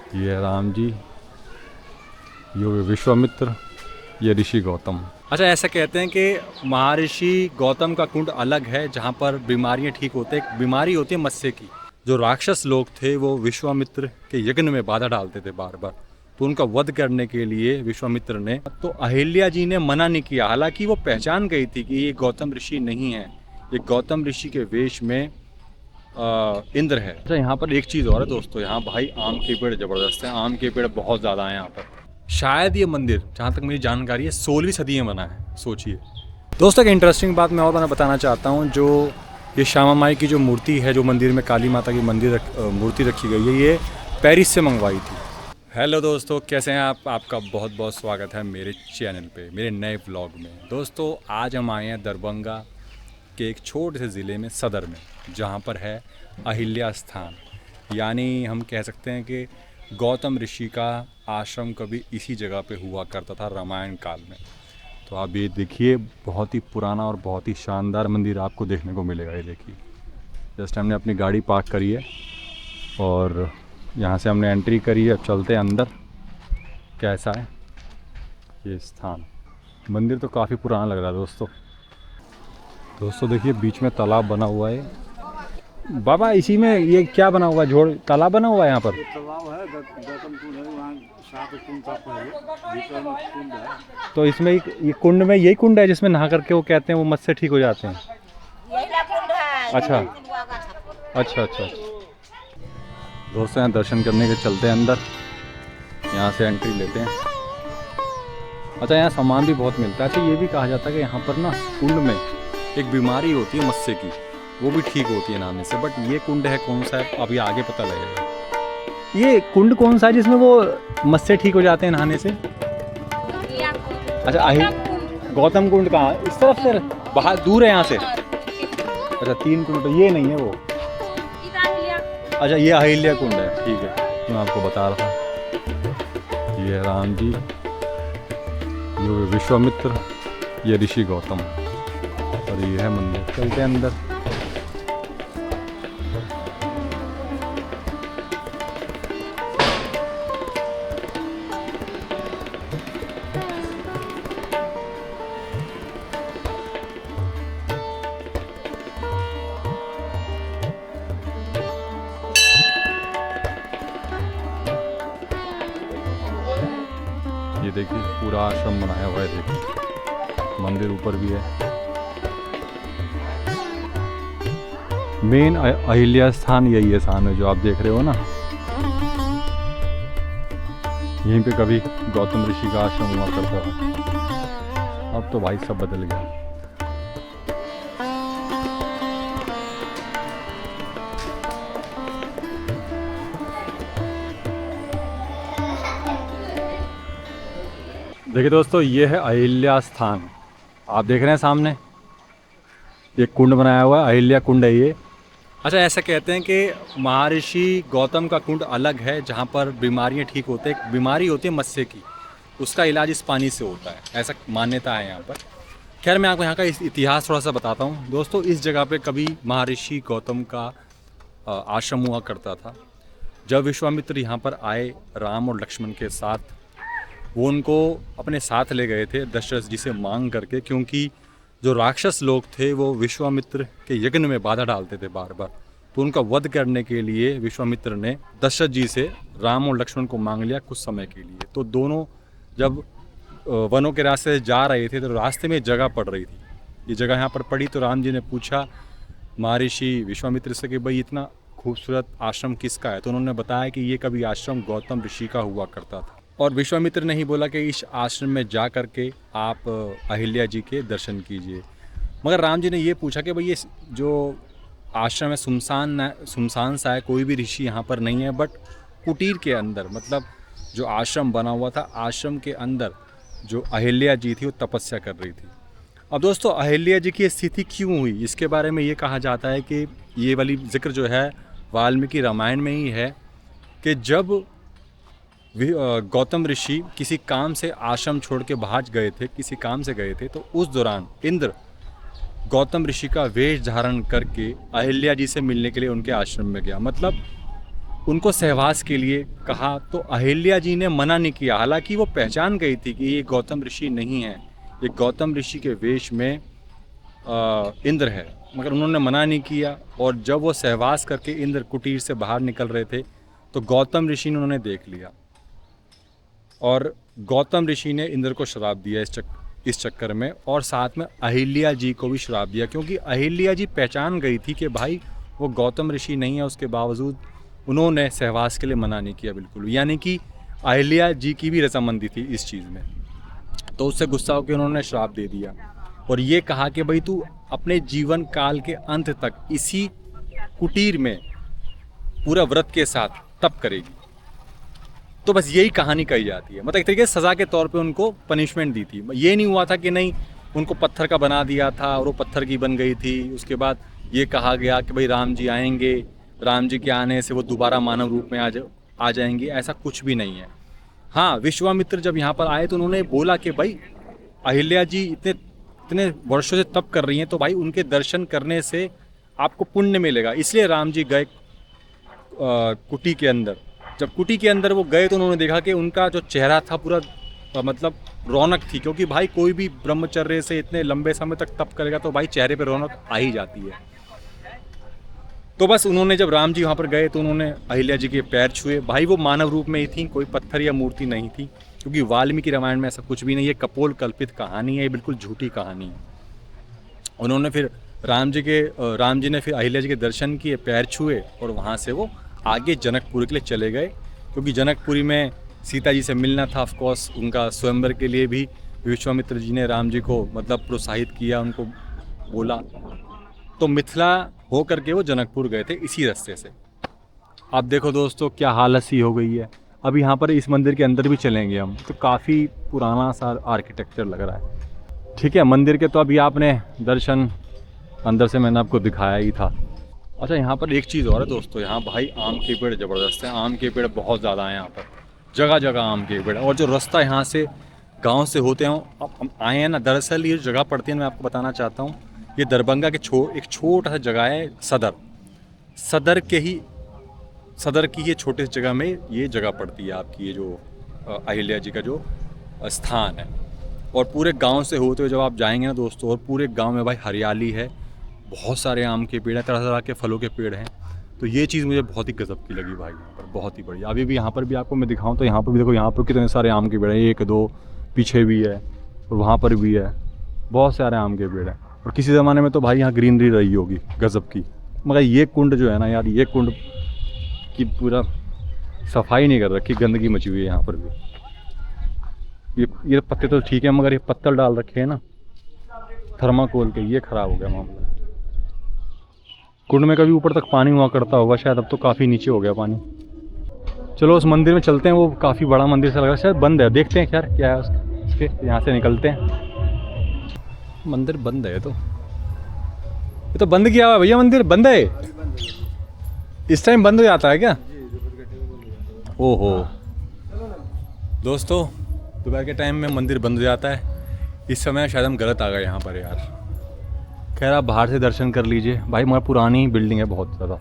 ये है राम जी, ये विश्वामित्र, ये ऋषि गौतम। अच्छा, ऐसा कहते हैं कि महर्षि गौतम का कुंड अलग है जहाँ पर बीमारियाँ ठीक होते हैं। एक बीमारी होती है मत्स्य की। जो राक्षस लोग थे वो विश्वामित्र के यज्ञ में बाधा डालते थे बार बार, तो उनका वध करने के लिए विश्वामित्र ने, तो अहिल्या जी ने मना नहीं किया। हालांकि वो पहचान गई थी कि ये गौतम ऋषि नहीं है, ये गौतम ऋषि के वेश में इंद्र है। अच्छा, यहाँ पर एक चीज़ और है दोस्तों, यहाँ भाई आम के पेड़ ज़बरदस्त हैं। आम के पेड़ बहुत ज़्यादा हैं यहाँ पर। शायद ये मंदिर, जहाँ तक मेरी जानकारी है, 16वीं सदी में बना है। सोचिए दोस्तों, एक इंटरेस्टिंग बात मैं और बताना चाहता हूँ। जो ये श्यामा माई की जो मूर्ति है, जो मंदिर में काली माता की मूर्ति रखी गई है, ये पेरिस से मंगवाई थी। हेलो दोस्तों, कैसे हैं आप? आपका बहुत बहुत स्वागत है मेरे चैनल पे, मेरे नए व्लॉग में। दोस्तों, आज हम आए हैं दरभंगा के एक छोटे से ज़िले में, सदर में, जहाँ पर है अहिल्या स्थान। यानी हम कह सकते हैं कि गौतम ऋषि का आश्रम कभी इसी जगह पे हुआ करता था रामायण काल में। तो आप ये देखिए, बहुत ही पुराना और बहुत ही शानदार मंदिर आपको देखने को मिलेगा। ये देखिए, जस्ट हमने अपनी गाड़ी पार्क करी है और यहाँ से हमने एंट्री करी है। अब चलते हैं अंदर, कैसा है ये स्थान। मंदिर तो काफ़ी पुराना लग रहा है दोस्तों देखिए, बीच में तालाब बना हुआ है। बाबा, इसी में ये क्या बना हुआ है? झोड़ तालाब बना हुआ है यहाँ पर? तालाब है, गौतम कुंड है, वहाँ 7 कुंड था पहले, बीच में कुंड है। तो इसमें ये कुंड में यही कुंड है जिसमें नहा करके वो कहते हैं वो मत्स्य ठीक हो जाते हैं? यही ना कुंड है। अच्छा अच्छा अच्छा। दोस्तों, यहाँ दर्शन करने के चलते हैं अंदर, यहाँ से एंट्री लेते हैं। अच्छा, यहाँ सामान भी बहुत मिलता है। अच्छा, ये भी कहा जाता है कि यहाँ पर ना कुंड में एक बीमारी होती है मत्स्य की, वो भी ठीक होती है नहाने से। बट ये कुंड है कौन सा है, अभी आगे पता लगेगा। ये कुंड कौन सा है जिसमें वो मत्स्य ठीक हो जाते हैं नहाने से? अच्छा, गौतम कुंड कहाँ? इस तरफ से बाहर दूर है यहाँ से? अच्छा, 3 किलोमीटर। ये नहीं है वो? अच्छा, ये अहिल्या कुंड है। ठीक है, मैं आपको बता रहा था। ये है राम जी, ये विश्वामित्र, ये ऋषि गौतम, और ये है मंदिर। चलते हैं अंदर। ये देखिए, पूरा आश्रम बनाया हुआ है। देखिए, मंदिर ऊपर भी है। मेन अहिल्या स्थान यही है सामने जो आप देख रहे हो ना। यहीं पे कभी गौतम ऋषि का आश्रम हुआ करता था। अब तो भाई सब बदल गया। देखिए दोस्तों, ये है अहिल्या स्थान। आप देख रहे हैं सामने एक कुंड बनाया हुआ है, अहिल्या कुंड है ये। अच्छा, ऐसा कहते हैं कि महर्षि गौतम का कुंड अलग है जहाँ पर बीमारियाँ ठीक होते हैं। एक बीमारी होती है मत्स्य की, उसका इलाज इस पानी से होता है, ऐसा मान्यता है यहाँ पर। खैर, मैं आपको यहाँ का इतिहास थोड़ा सा बताता हूँ। दोस्तों, इस जगह पे कभी महर्षि गौतम का आश्रम हुआ करता था। जब विश्वामित्र यहाँ पर आए राम और लक्ष्मण के साथ, वो उनको अपने साथ ले गए थे दशरथ जी से मांग करके, क्योंकि जो राक्षस लोग थे वो विश्वामित्र के यज्ञ में बाधा डालते थे बार बार। तो उनका वध करने के लिए विश्वामित्र ने दशरथ जी से राम और लक्ष्मण को मांग लिया कुछ समय के लिए। तो दोनों जब वनों के रास्ते से जा रहे थे तो रास्ते में जगह पड़ रही थी। ये जगह यहाँ पर पड़ी तो राम जी ने पूछा महर्षि विश्वामित्र से कि भाई, इतना खूबसूरत आश्रम किसका है? तो उन्होंने बताया कि ये कभी आश्रम गौतम ऋषि का हुआ करता था। और विश्वामित्र ने ही बोला कि इस आश्रम में जा कर के आप अहिल्या जी के दर्शन कीजिए। मगर राम जी ने ये पूछा कि भाई, ये जो आश्रम है सुनसान सा है, कोई भी ऋषि यहाँ पर नहीं है। बट कुटीर के अंदर, मतलब जो आश्रम बना हुआ था, आश्रम के अंदर जो अहिल्या जी थी वो तपस्या कर रही थी। अब दोस्तों, अहिल्या जी की स्थिति क्यों हुई, इसके बारे में ये कहा जाता है कि ये वाली जिक्र जो है वाल्मीकि रामायण में ही है कि जब गौतम ऋषि किसी काम से आश्रम छोड़ के बाहर गए थे, किसी काम से गए थे, तो उस दौरान इंद्र गौतम ऋषि का वेश धारण करके अहिल्या जी से मिलने के लिए उनके आश्रम में गया। मतलब उनको सहवास के लिए कहा तो अहिल्या जी ने मना नहीं किया। हालांकि वो पहचान गई थी कि ये गौतम ऋषि नहीं है, ये गौतम ऋषि के वेश में इंद्र है, मगर उन्होंने मना नहीं किया। और जब वो सहवास करके इंद्र कुटीर से बाहर निकल रहे थे तो गौतम ऋषि ने उन्होंने देख लिया और गौतम ऋषि ने इंद्र को श्राप दिया इस चक्कर में, और साथ में अहिल्या जी को भी श्राप दिया, क्योंकि अहिल्या जी पहचान गई थी कि भाई वो गौतम ऋषि नहीं है। उसके बावजूद उन्होंने सहवास के लिए मना नहीं किया बिल्कुल, यानी कि अहिल्या जी की भी रजामंदी थी इस चीज़ में। तो उससे गुस्सा होकर उन्होंने श्राप दे दिया और ये कहा कि भाई तू अपने जीवन काल के अंत तक इसी कुटीर में पूरा व्रत के साथ तप करेगी। तो बस यही कहानी कही जाती है, मतलब एक तरीके से सज़ा के तौर पे उनको पनिशमेंट दी थी। ये नहीं हुआ था कि नहीं उनको पत्थर का बना दिया था और वो पत्थर की बन गई थी। उसके बाद ये कहा गया कि भाई राम जी आएंगे, राम जी के आने से वो दोबारा मानव रूप में आ जाएंगे, ऐसा कुछ भी नहीं है। हाँ, विश्वामित्र जब यहाँ पर आए तो उन्होंने बोला कि भाई अहिल्या जी इतने वर्षों से तप कर रही हैं, तो भाई उनके दर्शन करने से आपको पुण्य मिलेगा। इसलिए राम जी गए कुटी के अंदर। जब कुटी के अंदर वो गए तो उन्होंने देखा कि उनका जो चेहरा था पूरा मतलब रौनक थी, क्योंकि भाई कोई भी ब्रह्मचर्य से इतने लंबे समय तक तप करेगा तो भाई चेहरे पे रौनक आ ही जाती है। तो बस उन्होंने जब राम जी वहाँ पर गए तो उन्होंने अहिल्या जी के पैर छुए। भाई वो मानव रूप में ही थी, कोई पत्थर या मूर्ति नहीं थी, क्योंकि वाल्मीकि रामायण में ऐसा कुछ भी नहीं है। कपोल कल्पित कहानी है, ये बिल्कुल झूठी कहानी है। उन्होंने फिर राम जी ने फिर अहिल्या जी के दर्शन किए, पैर छुए और वहाँ से वो आगे जनकपुरी के लिए चले गए, क्योंकि जनकपुरी में सीता जी से मिलना था। ऑफकोर्स उनका स्वयंवर के लिए भी विश्वामित्र जी ने राम जी को मतलब प्रोत्साहित किया, उनको बोला। तो मिथिला हो करके वो जनकपुर गए थे इसी रास्ते से। अब देखो दोस्तों क्या हालत सी हो गई है। अब यहाँ पर इस मंदिर के अंदर भी चलेंगे हम, तो काफ़ी पुराना सा आर्किटेक्चर लग रहा है। ठीक है, मंदिर के तो अभी आपने दर्शन अंदर से मैंने आपको दिखाया ही था। अच्छा, यहाँ पर एक चीज़ और है दोस्तों, यहाँ भाई आम के पेड़ ज़बरदस्त हैं। आम के पेड़ बहुत ज़्यादा हैं यहाँ पर, जगह जगह आम के पेड़। और जो रास्ता यहाँ से गांव से होते हैं, अब हम आए हैं ना, दरअसल ये जगह पड़ती है, मैं आपको बताना चाहता हूँ, ये दरभंगा के एक छोटा सा जगह है सदर की ये छोटे से जगह में ये जगह पड़ती है आपकी, ये जो अहिल्या जी का जो स्थान है। और पूरे गांव से होते हुए जब आप जाएंगे ना दोस्तों, और पूरे गांव में भाई हरियाली है, बहुत सारे आम के पेड़ हैं, तरह तरह के फलों के पेड़ हैं। तो ये चीज़ मुझे बहुत ही गजब की लगी भाई, यहाँ पर बहुत ही बढ़िया। अभी भी यहाँ पर भी आपको मैं दिखाऊँ तो यहाँ पर भी देखो, यहाँ पर कितने सारे आम के पेड़ हैं, 1 2 पीछे भी है और वहाँ पर भी है, बहुत सारे आम के पेड़ हैं। और किसी ज़माने में तो भाई यहाँ ग्रीनरी रही होगी गजब की। मगर ये कुंड जो है ना यार, ये कुंड की पूरा सफाई नहीं कर रखी, गंदगी मची हुई है यहाँ पर भी। ये पत्ते तो ठीक है, मगर ये पत्तल डाल रखे हैं ना थर्माकोल के, ये ख़राब हो गया मामला। कुंड में कभी ऊपर तक पानी हुआ करता होगा शायद, अब तो काफ़ी नीचे हो गया पानी। चलो उस मंदिर में चलते हैं, वो काफ़ी बड़ा मंदिर सा लग रहा है, शायद बंद है, देखते हैं खैर क्या है उसके। यहाँ से निकलते हैं, मंदिर बंद है। तो ये तो बंद किया हुआ भैया, मंदिर बंद है इस टाइम, बंद हो जाता है क्या? ओहो दोस्तों, दोपहर के टाइम में मंदिर बंद हो जाता है। इस समय शायद हम गलत आ गए यहाँ पर यार। खैर आप बाहर से दर्शन कर लीजिए भाई, मगर पुरानी बिल्डिंग है बहुत ज़्यादा।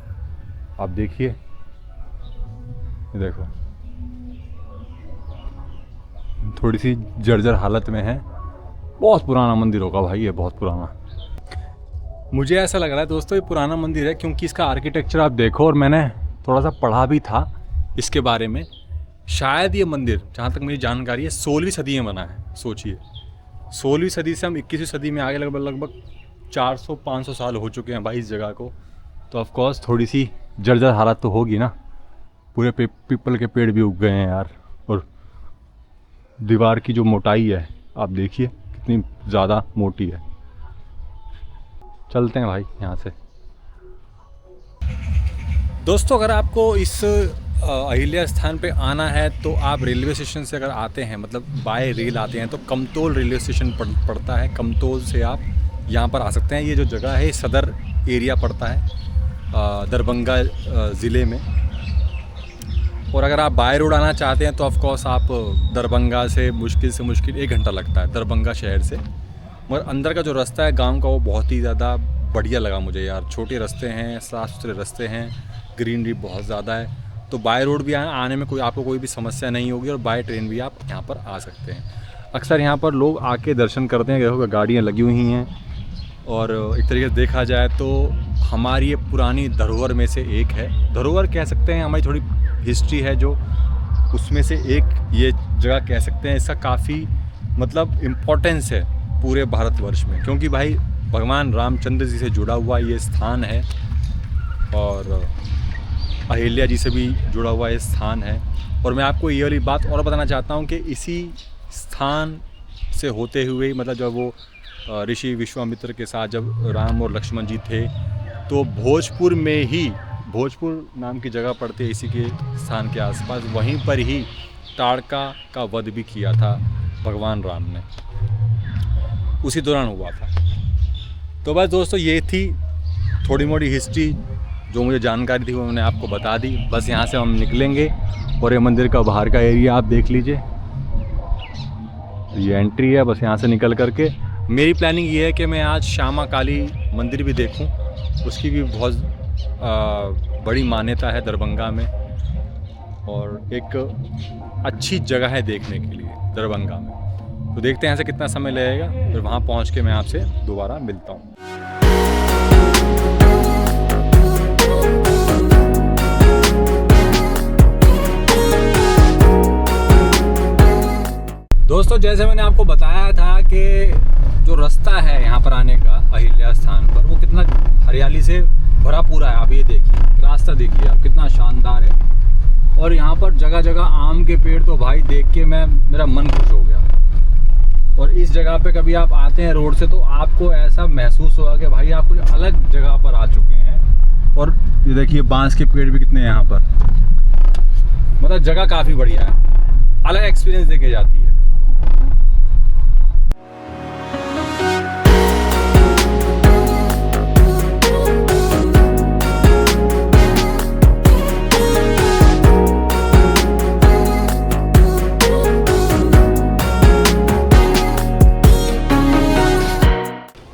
आप देखिए, ये देखो थोड़ी सी जर्जर हालत में है। बहुत पुराना मंदिर होगा भाई, ये बहुत पुराना। मुझे ऐसा लग रहा है दोस्तों ये पुराना मंदिर है, क्योंकि इसका आर्किटेक्चर आप देखो, और मैंने थोड़ा सा पढ़ा भी था इसके बारे में। शायद ये मंदिर, जहाँ तक मेरी जानकारी है, 16वीं सदी में बना है। सोचिए 16वीं सदी से हम 21वीं सदी में आगे लगभग 400-500 साल हो चुके हैं भाई इस जगह को। तो ऑफ कोर्स थोड़ी सी जर्जर हालत तो होगी ना। पूरे पीपल के पेड़ भी उग गए हैं यार, और दीवार की जो मोटाई है आप देखिए कितनी ज़्यादा मोटी है। चलते हैं भाई यहाँ से। दोस्तों अगर आपको इस अहिल्या स्थान पे आना है तो आप रेलवे स्टेशन से अगर आते हैं, मतलब बाय रेल आते हैं, तो कमतौल रेलवे स्टेशन पड़ता है। कमतौल से आप यहाँ पर आ सकते हैं। ये जो जगह है सदर एरिया पड़ता है दरभंगा ज़िले में। और अगर आप बाय रोड आना चाहते हैं तो ऑफ कोर्स आप दरभंगा से मुश्किल 1 घंटा लगता है दरभंगा शहर से। मगर अंदर का जो रास्ता है गांव का, वो बहुत ही ज़्यादा बढ़िया लगा मुझे यार। छोटे रास्ते हैं, साफ़ सुथरे रास्ते हैं, ग्रीनरी बहुत ज़्यादा है। तो बाय रोड भी आने में आपको कोई भी समस्या नहीं होगी और बाय ट्रेन भी आप यहाँ पर आ सकते हैं। अक्सर यहाँ पर लोग आके दर्शन करते हैं, देखो गाड़ियाँ लगी हुई हैं। और एक तरीके से देखा जाए तो हमारी ये पुरानी धरोहर में से एक है, धरोहर कह सकते हैं, हमारी थोड़ी हिस्ट्री है जो, उसमें से एक ये जगह कह सकते हैं। इसका काफ़ी मतलब इम्पोर्टेंस है पूरे भारतवर्ष में, क्योंकि भाई भगवान रामचंद्र जी से जुड़ा हुआ ये स्थान है और अहिल्या जी से भी जुड़ा हुआ ये स्थान है। और मैं आपको ये वाली बात और बताना चाहता हूँ कि इसी स्थान से होते हुए मतलब जब वो ऋषि विश्वामित्र के साथ जब राम और लक्ष्मण जी थे, तो भोजपुर में ही, भोजपुर नाम की जगह पड़ती है इसी के स्थान के आसपास, वहीं पर ही ताड़का का वध भी किया था भगवान राम ने, उसी दौरान हुआ था। तो बस दोस्तों ये थी थोड़ी मोड़ी हिस्ट्री जो मुझे जानकारी थी, वो मैंने आपको बता दी। बस यहाँ से हम निकलेंगे और ये मंदिर का बाहर का एरिया आप देख लीजिए, ये एंट्री है। बस यहाँ से निकल करके मेरी प्लानिंग ये है कि मैं आज श्यामा काली मंदिर भी देखूं, उसकी भी बहुत बड़ी मान्यता है दरभंगा में और एक अच्छी जगह है देखने के लिए दरभंगा में। तो देखते हैं ऐसे कितना समय लगेगा, फिर वहाँ पहुँच के मैं आपसे दोबारा मिलता हूँ। दोस्तों जैसे मैंने आपको बताया था कि जो रास्ता है यहाँ पर आने का अहिल्या स्थान पर, वो कितना हरियाली से भरा पूरा है। आप ये देखिए, रास्ता देखिए आप कितना शानदार है। और यहाँ पर जगह जगह आम के पेड़, तो भाई देख के मेरा मन खुश हो गया। और इस जगह पे कभी आप आते हैं रोड से तो आपको ऐसा महसूस होगा कि भाई आप कुछ अलग जगह पर आ चुके हैं। और ये देखिए बांस के पेड़ भी कितने हैं यहाँ पर, मतलब जगह काफ़ी बढ़िया है, अलग एक्सपीरियंस देके जाती है।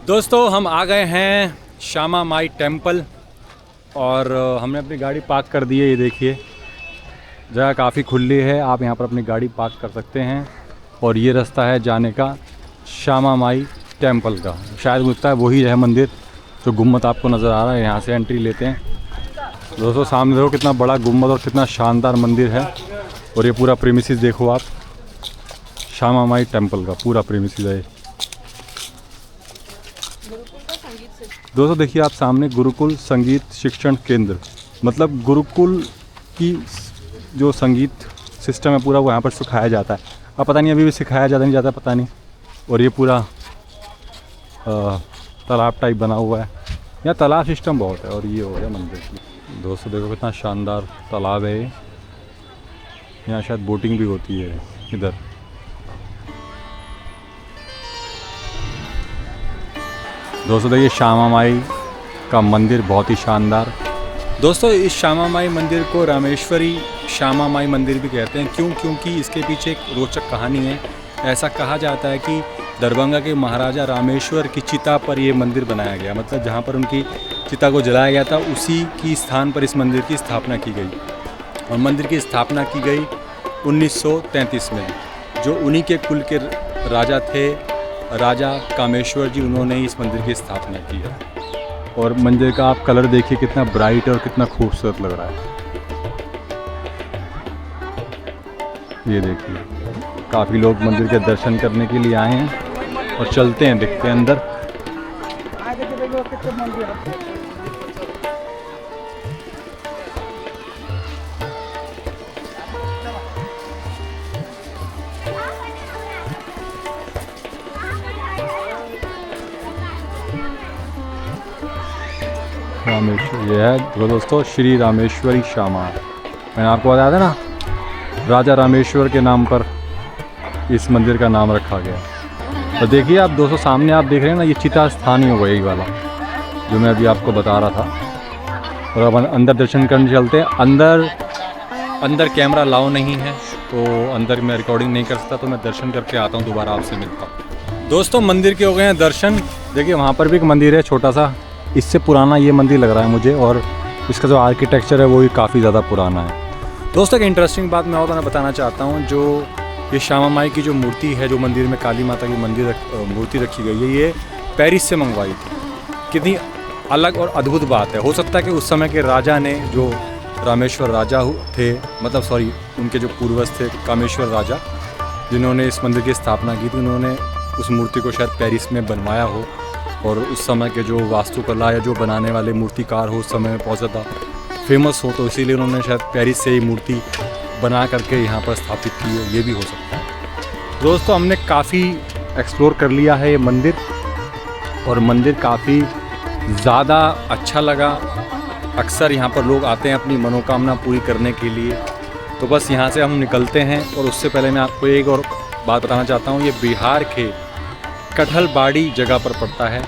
दोस्तों हम आ गए हैं श्यामा माई टेम्पल और हमने अपनी गाड़ी पार्क कर दी है। ये देखिए जगह काफ़ी खुली है, आप यहाँ पर अपनी गाड़ी पार्क कर सकते हैं। और ये रास्ता है जाने का श्यामा माई टेम्पल का, शायद मुझे लगता है वही है मंदिर जो गुम्बद आपको नज़र आ रहा है। यहाँ से एंट्री लेते हैं। दोस्तों सामने देखो कितना बड़ा गुम्बद और कितना शानदार मंदिर है। और ये पूरा प्रीमिसेस देखो आप, श्यामा माई टेम्पल का पूरा प्रीमिसेस है। दोस्तों देखिए आप सामने गुरुकुल संगीत शिक्षण केंद्र, मतलब गुरुकुल की जो संगीत सिस्टम है पूरा वो यहाँ पर सिखाया जाता है। अब पता नहीं अभी भी सिखाया जाता नहीं जाता पता नहीं। और ये पूरा तालाब टाइप बना हुआ है, यहाँ तालाब सिस्टम बहुत है। और ये हो गया मंदिर। दोस्तों देखो कितना शानदार तालाब है, यहाँ शायद बोटिंग भी होती है इधर। दोस्तों देखिए श्यामा माई का मंदिर बहुत ही शानदार। दोस्तों इस श्यामा माई मंदिर को रामेश्वरी श्यामा माई मंदिर भी कहते हैं। क्यों? क्योंकि इसके पीछे एक रोचक कहानी है। ऐसा कहा जाता है कि दरभंगा के महाराजा रामेश्वर की चिता पर ये मंदिर बनाया गया, मतलब जहाँ पर उनकी चिता को जलाया गया था उसी की स्थान पर इस मंदिर की स्थापना की गई। और मंदिर की स्थापना की गई 1933 में। जो उन्हीं के कुल के राजा थे, राजा कामेश्वर जी, उन्होंने इस मंदिर की स्थापना की है। और मंदिर का आप कलर देखिए कितना ब्राइट और कितना खूबसूरत लग रहा है। ये देखिए काफ़ी लोग मंदिर के दर्शन करने के लिए आए हैं और चलते हैं, देखते हैं अंदर। रामेश्वर ये है तो दोस्तों श्री रामेश्वरी श्यामा। मैंने आपको बताया था ना राजा रामेश्वर के नाम पर इस मंदिर का नाम रखा गया। तो देखिए आप दोस्तों सामने आप देख रहे हैं ना, ये चिता स्थान ही होगा यही वाला जो मैं अभी आपको बता रहा था। और अब अंदर दर्शन करने चलते हैं। अंदर कैमरा अलाउ नहीं है तो अंदर मैं रिकॉर्डिंग नहीं कर सकता, तो मैं दर्शन करके आता हूँ, दोबारा आपसे मिलता हूँ। दोस्तों मंदिर के हो गए हैं दर्शन। देखिए वहाँ पर भी एक मंदिर है छोटा सा, इससे पुराना ये मंदिर लग रहा है मुझे। और इसका जो आर्किटेक्चर है वो भी काफ़ी ज़्यादा पुराना है। दोस्तों एक इंटरेस्टिंग बात मैं और तुम्हें बताना चाहता हूँ। जो ये श्यामा माई की जो मूर्ति है, जो मंदिर में काली माता की मूर्ति रखी गई है, ये पेरिस से मंगवाई थी। कितनी अलग और अद्भुत बात है। हो सकता है कि उस समय के राजा ने, जो रामेश्वर राजा थे, मतलब सॉरी उनके जो पूर्वज थे कामेश्वर राजा, जिन्होंने इस मंदिर की स्थापना की थी, उन्होंने उस मूर्ति को शायद पेरिस में बनवाया हो। और उस समय के जो वास्तुकला या जो बनाने वाले मूर्तिकार हो उस समय में बहुत ज़्यादा फेमस हो, तो इसीलिए उन्होंने शायद पेरिस से ही मूर्ति बना करके यहाँ पर स्थापित की हो, ये भी हो सकता है। दोस्तों हमने काफ़ी एक्सप्लोर कर लिया है ये मंदिर, और मंदिर काफ़ी ज़्यादा अच्छा लगा। अक्सर यहाँ पर लोग आते हैं अपनी मनोकामना पूरी करने के लिए। तो बस यहाँ से हम निकलते हैं, और उससे पहले मैं आपको एक और बात बताना चाहता हूँ। ये बिहार के कटहलबाड़ी जगह पर पड़ता है।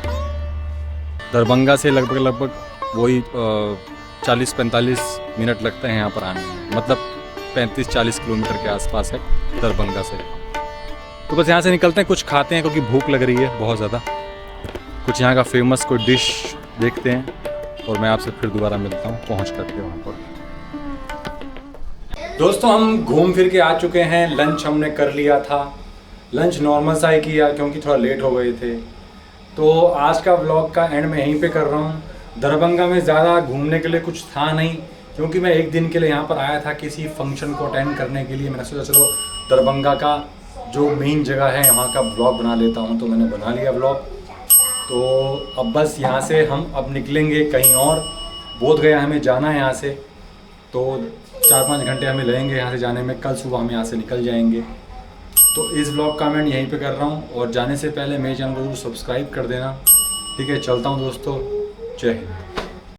दरभंगा से लगभग वही 40-45 मिनट लगते हैं यहाँ पर आने में, मतलब 35-40 किलोमीटर के आसपास है दरभंगा से। तो बस यहाँ से निकलते हैं, कुछ खाते हैं क्योंकि भूख लग रही है बहुत ज़्यादा। कुछ यहाँ का फेमस कोई डिश देखते हैं, और मैं आपसे फिर दोबारा मिलता हूँ पहुँच करके वहाँ पर। दोस्तों हम घूम फिर के आ चुके हैं। लंच हमने कर लिया था। लंच नॉर्मल सा ही किया क्योंकि थोड़ा लेट हो गए थे। तो आज का व्लॉग का एंड मैं यहीं पे कर रहा हूँ। दरभंगा में ज़्यादा घूमने के लिए कुछ था नहीं, क्योंकि मैं एक दिन के लिए यहाँ पर आया था किसी फंक्शन को अटेंड करने के लिए। मैंने सोचा चलो दरभंगा का जो मेन जगह है वहाँ का व्लॉग बना लेता हूँ, तो मैंने बना लिया व्लॉग। तो अब बस यहाँ से हम अब निकलेंगे कहीं और। बोधगया हमें जाना है यहाँ से, तो 4-5 घंटे हमें लगेंगे यहाँ से जाने में। कल सुबह हम यहाँ से निकल जाएंगे। तो इस व्लॉग का मैं यहीं पे कर रहा हूँ, और जाने से पहले मेरे चैनल को सब्सक्राइब कर देना। ठीक है, चलता हूँ दोस्तों। जय हिंद।